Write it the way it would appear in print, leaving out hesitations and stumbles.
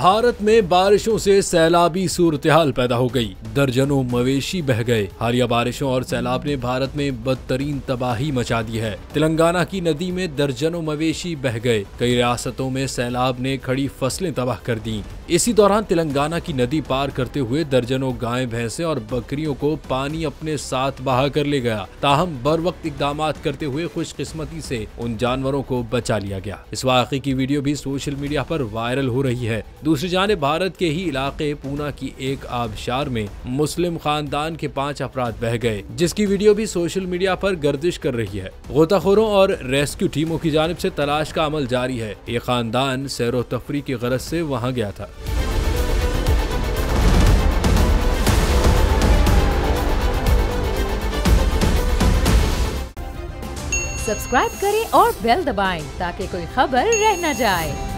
भारत में बारिशों से सैलाबी सूरत-ए-हाल पैदा हो गई। दर्जनों मवेशी बह गए। हालिया बारिशों और सैलाब ने भारत में बदतरीन तबाही मचा दी है। तेलंगाना की नदी में दर्जनों मवेशी बह गए। कई रियासतों में सैलाब ने खड़ी फसलें तबाह कर दी। इसी दौरान तेलंगाना की नदी पार करते हुए दर्जनों गायें, भैंसे और बकरियों को पानी अपने साथ बहा कर ले गया। ताहम बर वक्त इकदाम करते हुए खुशकिस्मती से उन जानवरों को बचा लिया गया। इस वाक़े की वीडियो भी सोशल मीडिया पर वायरल हो रही है। दूसरी जानिब भारत के ही इलाके पूना की एक आबशार में मुस्लिम खानदान के 5 अफराद बह गए, जिसकी वीडियो भी सोशल मीडिया पर गर्दिश कर रही है। गोताखोरों और रेस्क्यू टीमों की जानिब से तलाश का अमल जारी है। ये खानदान सैरो तफरी की गरज से वहां गया था। सब्सक्राइब करें और बेल दबाएं ताकि कोई खबर रह न जाए।